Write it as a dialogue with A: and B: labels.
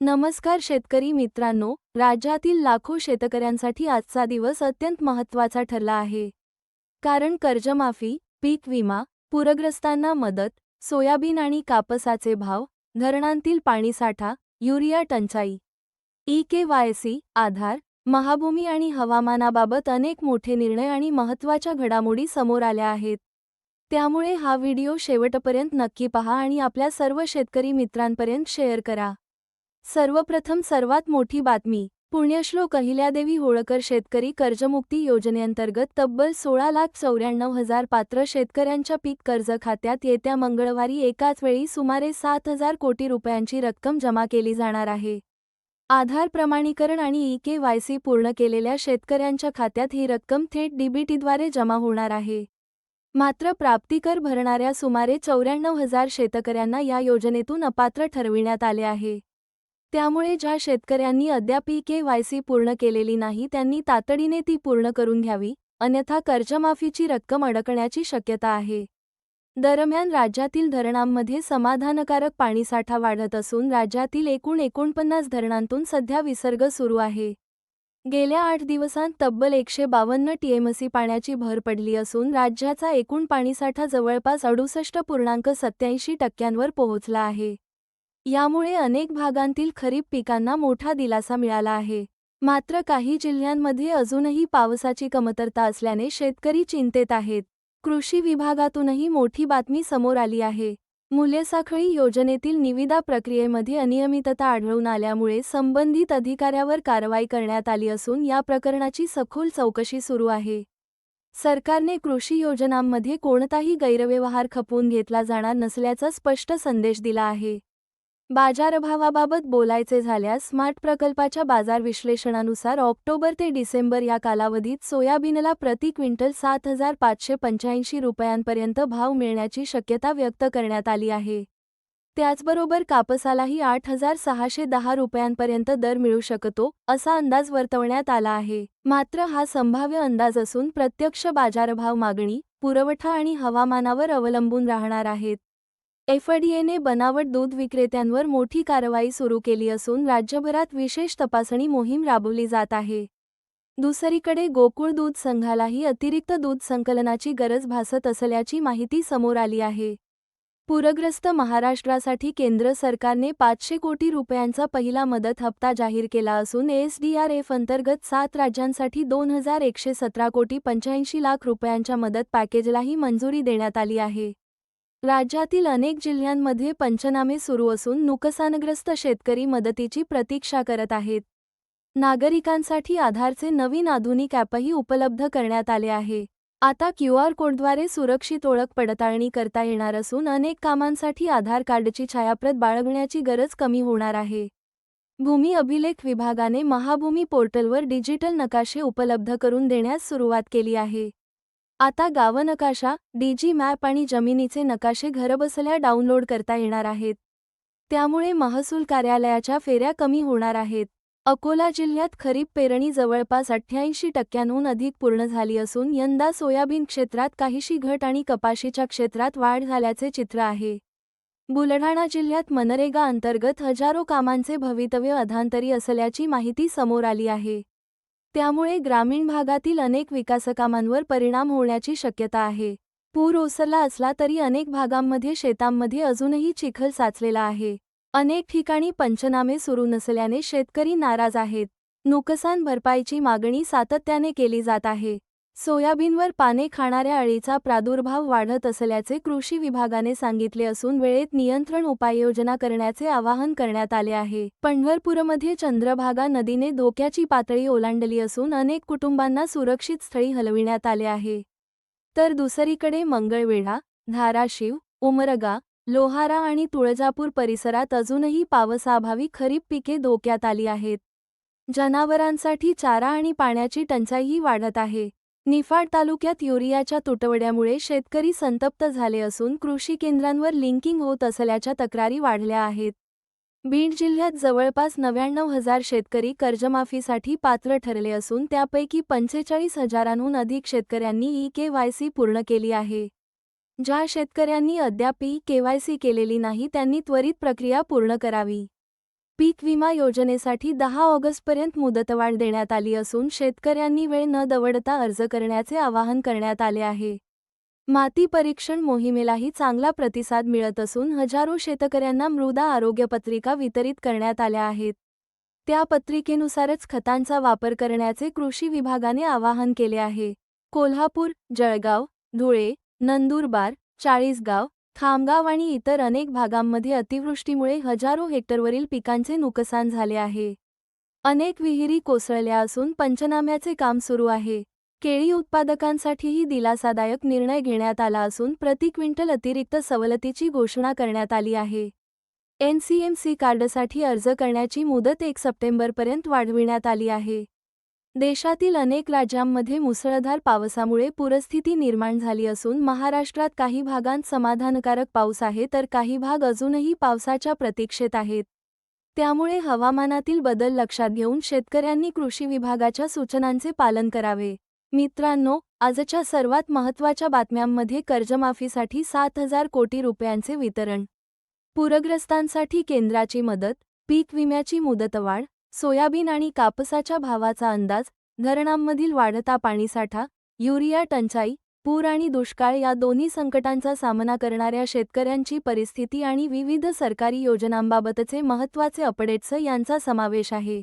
A: नमस्कार शेतकरी मित्रांनो, राज्यातील लाखो शेतकऱ्यांसाठी आजचा दिवस अत्यंत महत्त्वाचा ठरला आहे. कारण कर्जमाफी, पीक विमा, पूरग्रस्तांना मदत, सोयाबीन आणि कापसाचे भाव, धरणांतील पाणीसाठा, युरिया टंचाई, ई-के-वाय-सी, आधार, महाभूमी आणि हवामानाबाबत अनेक मोठे निर्णय आणि महत्त्वाच्या घडामोडी समोर आल्या आहेत. त्यामुळे हा व्हिडिओ शेवटपर्यंत नक्की पहा आणि आपल्या सर्व शेतकरी मित्रांपर्यंत शेअर करा. सर्वप्रथम सर्वात मोठी बातमी. पुण्यश्लोक अहिल्यादेवी होळकर शेतकरी कर्जमुक्ती योजनेअंतर्गत तब्बल 16,94,000 पात्र शेतकऱ्यांच्या पीक कर्ज खात्यात येत्या मंगळवारी एकाच वेळी सुमारे 7,000 कोटी रुपयांची रक्कम जमा केली जाणार आहे. आधार प्रमाणीकरण आणि ई-के-वाय-सी पूर्ण केलेल्या शेतकऱ्यांच्या खात्यात ही रक्कम थेट डीबीटीद्वारे जमा होणार आहे. मात्र प्राप्तिकर भरणाऱ्या सुमारे 94,000 शेतकऱ्यांना या योजनेतून अपात्र ठरविण्यात आले आहे. त्यामुळे ज्या शेतकऱ्यांनी अद्याप ई-के-वाय-सी पूर्ण केलेली नाही त्यांनी तातडीने ती पूर्ण करून घ्यावी, अन्यथा कर्जमाफीची रक्कम अडकण्याची शक्यता आहे. दरम्यान राज्यातील धरणांमध्ये समाधानकारक पाणीसाठा वाढत असून राज्यातील एकूण 49 धरणांतून सध्या विसर्ग सुरू आहे. गेल्या 8 दिवसांत तब्बल 152 टीएमसी पाण्याची भर पडली असून राज्याचा एकूण पाणीसाठा जवळपास 68.87% पोहोचला आहे. यामुळे अनेक भागांतील खरीप पिकांना मोठा दिलासा मिळाला आहे. मात्र काही जिल्ह्यांमध्ये अजूनही पावसाची कमतरता असल्याने शेतकरी चिंतेत आहेत. कृषी विभागातूनही मोठी बातमी समोर आली आहे. मूल्यसाखळी योजनेतील निविदा प्रक्रियेमध्ये अनियमितता आढळून आल्यामुळे संबंधित अधिकाऱ्यावर कारवाई करण्यात आली असून या प्रकरणाची सखोल चौकशी सुरू आहे. सरकारने कृषी योजनांमध्ये कोणताही गैरव्यवहार खपवून घेतला जाणार नसल्याचा स्पष्ट संदेश दिला आहे. बाजारभावाबाबत बोलायचे झाल्यास स्मार्ट प्रकल्पाच्या बाजार विश्लेषणानुसार ऑक्टोबर ते डिसेंबर या कालावधीत सोयाबीनला प्रति क्विंटल 7,585 रुपयांपर्यंत भाव मिळण्याची शक्यता व्यक्त करण्यात आली आहे. त्याचबरोबर कापसालाही 8,610 रुपयांपर्यंत दर मिळू शकतो, असा अंदाज वर्तवण्यात आला आहे. मात्र हा संभाव्य अंदाज असून प्रत्यक्ष बाजारभाव मागणी, पुरवठा आणि हवामानावर अवलंबून राहणार आहेत. एफडीएने बनावट दूध विक्रेत्यांवर मोठी कारवाई सुरू केली असून राज्यभरात विशेष तपासणी मोहीम राबवली जात आहे. दुसरीकडे गोकुळ दूध संघालाही अतिरिक्त दूध संकलनाची गरज भासत असल्याची माहिती समोर आली आहे. पूरग्रस्त महाराष्ट्रासाठी केंद्र सरकारने 500 कोटी रुपयांचा पहिला मदत हप्ता जाहीर केला असून एसडीआरएफ अंतर्गत 7 राज्यांसाठी 2,117 कोटी 85 लाख रुपयांच्या मदत पॅकेजलाही मंजुरी देण्यात आली आहे. राज्यातील अनेक जिल्ह्यांमध्ये पंचनामे सुरू असून नुकसानग्रस्त शेतकरी मदतीची प्रतीक्षा करत आहेत. नागरिकांसाठी आधारचे नवीन आधुनिक ॲपही उपलब्ध करण्यात आले आहे. आता क्यूआर कोडद्वारे सुरक्षित ओळख पडताळणी करता येणार असून अनेक कामांसाठी आधार कार्डची छायाप्रत बाळगण्याची गरज कमी होणार आहे. भूमी अभिलेख विभागाने महाभूमी पोर्टलवर डिजिटल नकाशे उपलब्ध करून देण्यास सुरुवात केली आहे. आता गावनकाशा, डीजी मॅप आणि जमिनीचे नकाशे घरबसल्या डाउनलोड करता येणार आहेत. त्यामुळे महसूल कार्यालयाच्या फेऱ्या कमी होणार आहेत. अकोला जिल्ह्यात खरीप पेरणी जवळपास 88% अधिक पूर्ण झाली असून यंदा सोयाबीन क्षेत्रात काहीशी घट आणि कपाशीच्या क्षेत्रात वाढ झाल्याचे चित्र आहे. बुलढाणा जिल्ह्यात मनरेगा अंतर्गत हजारो कामांचे भवितव्य अधांतरी असल्याची माहिती समोर आली आहे. त्यामुळे ग्रामीण भागातील अनेक विकासकामांवर परिणाम होण्याची शक्यता आहे. पूर ओसरला असला तरी अनेक भागांमध्ये शेतांमध्ये अजूनही चिखल साचलेला आहे. अनेक ठिकाणी पंचनामे सुरू नसल्याने शेतकरी नाराज आहेत. नुकसान भरपाईची मागणी सातत्याने केली जात आहे. सोयाबीनवर पाने खाणाऱ्या अळीचा प्रादुर्भाव वाढत असल्याचे कृषी विभागाने सांगितले असून वेळेत नियंत्रण उपाययोजना करण्याचे आवाहन करण्यात आले आहे. पंढरपूरमध्ये चंद्रभागा नदीने धोक्याची पातळी ओलांडली असून अनेक कुटुंबांना सुरक्षित स्थळी हलविण्यात आले आहे. तर दुसरीकडे मंगळवेढा, धाराशिव, उमरगा, लोहारा आणि तुळजापूर परिसरात अजूनही पावसाअभावी खरीप पिके धोक्यात आली आहेत. जनावरांसाठी चारा आणि पाण्याची टंचाईही वाढत आहे. निफाड तालुक्यात युरियाच्या तुटवड्यामुळे शेतकरी संतप्त झाले असून कृषी केंद्रांवर लिंकिंग होत असल्याच्या तक्रारी वाढल्या आहेत. बीड जिल्ह्यात जवळपास 99,000 शेतकरी कर्जमाफीसाठी पात्र ठरले असून त्यापैकी 45,000हून अधिक शेतकऱ्यांनी ई-के-वाय-सी पूर्ण केली आहे. ज्या शेतकऱ्यांनी अद्याप ई-के-वाय-सी केलेली नाही त्यांनी त्वरित प्रक्रिया पूर्ण करावी. पीक विमा योजनेसाठी 10 ऑगस्टपर्यंत मुदतवाढ देण्यात आली असून शेतकऱ्यांनी वेळ न दवडता अर्ज करण्याचे आवाहन करण्यात आले आहे. माती परीक्षण मोहिमेलाही चांगला प्रतिसाद मिळत असून हजारो शेतकऱ्यांना मृदा आरोग्य पत्रिका वितरित करण्यात आल्या आहेत. त्या पत्रिकेनुसारच खतांचा वापर करण्याचे कृषी विभागाने आवाहन केले आहे. कोल्हापूर, जळगाव, धुळे, नंदुरबार, चाळीसगाव, खामगाव आणि इतर अनेक भागांमध्ये अतिवृष्टीमुळे हजारो हेक्टरवरील पिकांचे नुकसान झाले आहे. अनेक विहिरी कोसळल्या असून पंचनाम्याचे काम सुरू आहे. केळी उत्पादकांसाठीही दिलासादायक निर्णय घेण्यात आला असून प्रति क्विंटल अतिरिक्त सवलतीची घोषणा करण्यात आली आहे. एनसीएमसी कार्डसाठी अर्ज करण्याची मुदत 1 सप्टेंबरपर्यंत वाढविण्यात आली आहे. देशातील अनेक राज्यांमध्ये मुसळधार पावसामुळे पूरस्थिती निर्माण झाली असून महाराष्ट्रात काही भागांत समाधानकारक पाऊस आहे तर काही भाग अजूनही पावसाच्या प्रतीक्षेत आहेत. त्यामुळे हवामानातील बदल लक्षात घेऊन शेतकऱ्यांनी कृषी विभागाच्या सूचनांचे पालन करावे. मित्रांनो, आजच्या सर्वात महत्त्वाच्या बातम्यांमध्ये कर्जमाफीसाठी 7,000 कोटी रुपयांचे वितरण, पूरग्रस्तांसाठी केंद्राची मदत, पीक विम्याची मुदतवाढ, सोयाबीन आणि कापसाच्या भावाचा अंदाज, धरणांमधील वाढता पाणीसाठा, युरिया टंचाई, पूर आणि दुष्काळ या दोन्ही संकटांचा सामना करणाऱ्या शेतकऱ्यांची परिस्थिती आणि विविध सरकारी योजनांबाबतचे महत्त्वाचे अपडेट्स यांचा समावेश आहे.